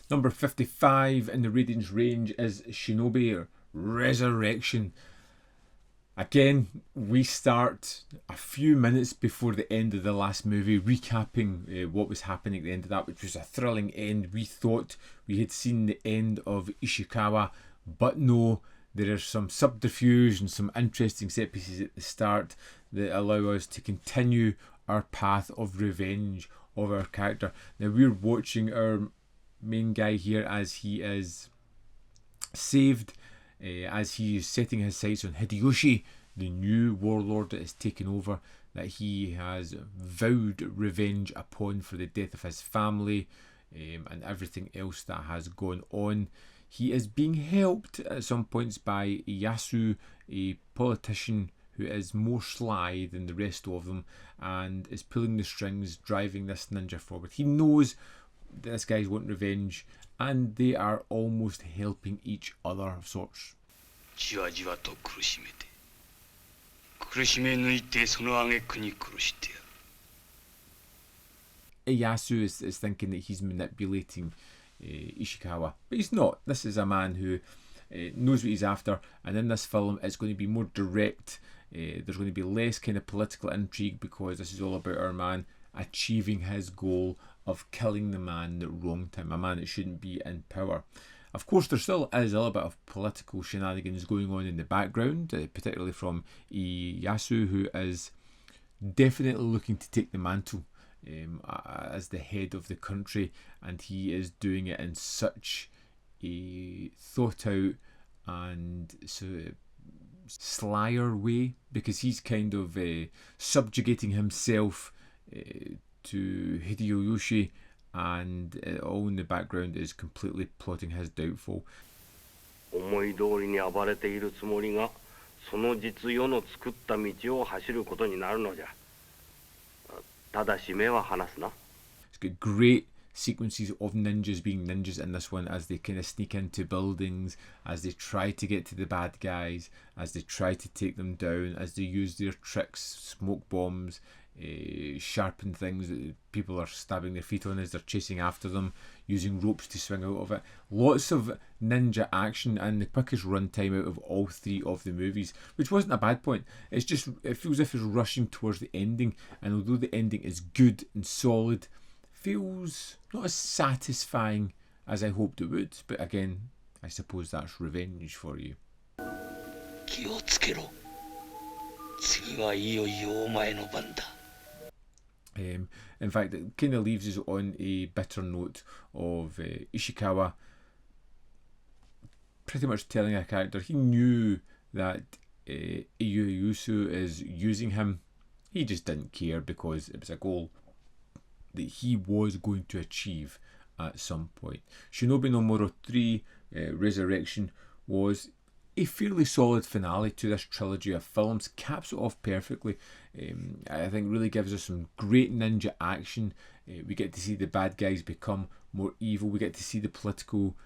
Number 55 in the Radiance range is Shinobi or Ressurection. Again, we start a few minutes before the end of the last movie, recapping what was happening at the end of that, which was a thrilling end. We thought we had seen the end of Ishikawa, but no, there are some subterfuge and some interesting set pieces at the start that allow us to continue our path of revenge of our character. Now we're watching our main guy here as he is saved, as he is setting his sights on Hideyoshi, the new warlord that is taken over, that he has vowed revenge upon for the death of his family and everything else that has gone on. He is being helped at some points by Yasu, a politician who is more sly than the rest of them and is pulling the strings, driving this ninja forward. He knows that this guy's wanting revenge, and they are almost helping each other of sorts. Yasu is thinking that he's manipulating Ishikawa, but he's not. This is a man who knows what he's after, and in this film it's going to be more direct. There's going to be less kind of political intrigue, because this is all about our man achieving his goal of killing the man that wronged him, a man that shouldn't be in power. Of course, there still is a little bit of political shenanigans going on in the background, particularly from Ieyasu, who is definitely looking to take the mantle as the head of the country, and he is doing it in such a thought out and slyer way, because he's kind of subjugating himself to Hideyoshi, and all in the background is completely plotting his downfall. It's got great sequences of ninjas being ninjas in this one, as they kind of sneak into buildings, as they try to get to the bad guys, as they try to take them down, as they use their tricks, smoke bombs, sharpen things that people are stabbing their feet on as they're chasing after them, using ropes to swing out of it. Lots of ninja action, and the quickest runtime out of all three of the movies, which wasn't a bad point. It's just, it feels as if it's rushing towards the ending, and although the ending is good and solid, feels not as satisfying as I hoped it would. But again, I suppose that's revenge for you. In fact, it kind of leaves us on a bitter note of Ishikawa pretty much telling a character he knew that Ieyasu is using him. He just didn't care, because it was a goal that he was going to achieve at some point. Shinobi no Moro 3 Ressurection was a fairly solid finale to this trilogy of films, caps it off perfectly. I think really gives us some great ninja action. We get to see the bad guys become more evil. We get to see the political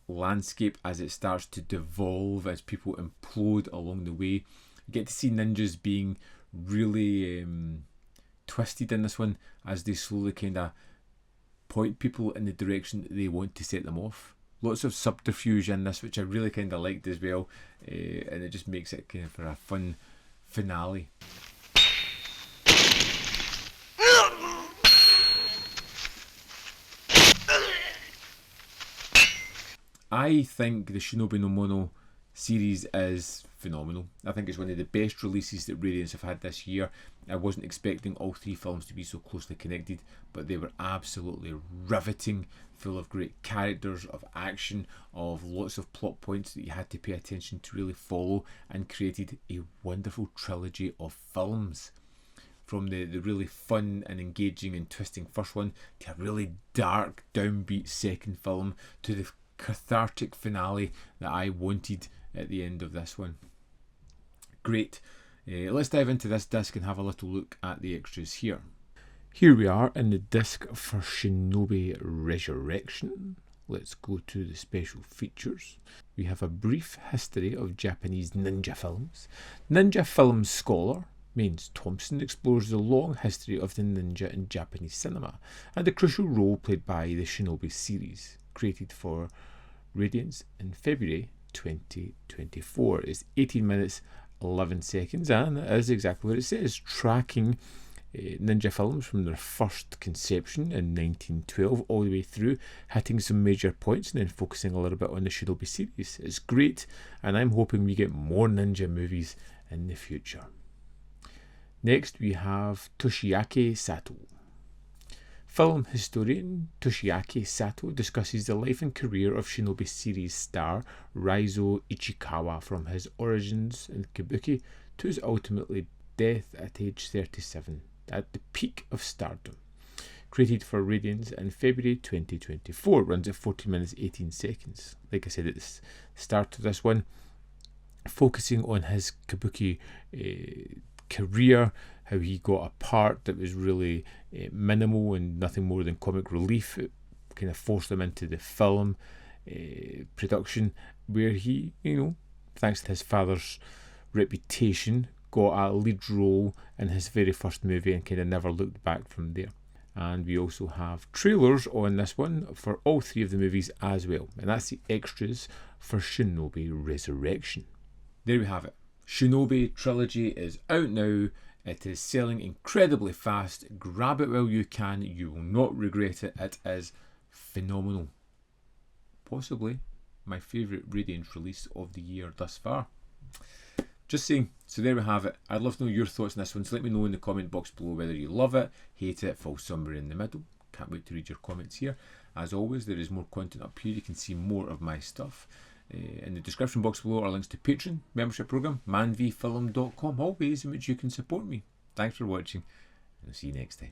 landscape as it starts to devolve, as people implode along the way. You get to see ninjas being really twisted in this one, as they slowly kind of point people in the direction that they want to set them off. Lots of subterfuge in this, which I really kind of liked as well, and it just makes it kind of for a fun finale. I think the Shinobi no Mono series is phenomenal. I think it's one of the best releases that Radiance have had this year. I wasn't expecting all three films to be so closely connected, but they were absolutely riveting, full of great characters, of action, of lots of plot points that you had to pay attention to really follow, and created a wonderful trilogy of films. From the really fun and engaging and twisting first one, to a really dark, downbeat second film, to the cathartic finale that I wanted at the end of this one. Great. Let's dive into this disc and have a little look at the extras here. Here we are in the disc for Shinobi Ressurection. Let's go to the special features. We have a brief history of Japanese ninja films. Ninja film scholar Mains Thompson explores the long history of the ninja in Japanese cinema, and the crucial role played by the Shinobi series. created for Radiance in February 2024. It's 18 minutes 11 seconds, and it is exactly what it says, tracking ninja films from their first conception in 1912 all the way through, hitting some major points and then focusing a little bit on the Shinobi series. It's great, and I'm hoping we get more ninja movies in the future. Next we have Toshiaki Sato. Film historian Toshiaki Sato discusses the life and career of Shinobi series star Raizo Ishikawa from his origins in Kabuki to his ultimately death at age 37, at the peak of stardom. Created for Radiance in February 2024, runs at 40 minutes 18 seconds. Like I said at the start of this one, focusing on his Kabuki career, how he got a part that was really minimal and nothing more than comic relief. It kind of forced him into the film production, where he, thanks to his father's reputation, got a lead role in his very first movie and kind of never looked back from there. And we also have trailers on this one for all three of the movies as well, and that's the extras for Shinobi Ressurection. There we have it. Shinobi trilogy is out now. It is selling incredibly fast. Grab it while you can. You will not regret it. It is phenomenal. Possibly my favourite Radiance release of the year thus far. Just saying. So there we have it. I'd love to know your thoughts on this one. So let me know in the comment box below whether you love it, hate it, fall somewhere in the middle. Can't wait to read your comments here. As always, there is more content up here. You can see more of my stuff. In the description box below are links to Patreon, membership program, manvfilm.com, all ways in which you can support me. Thanks for watching, and I'll see you next time.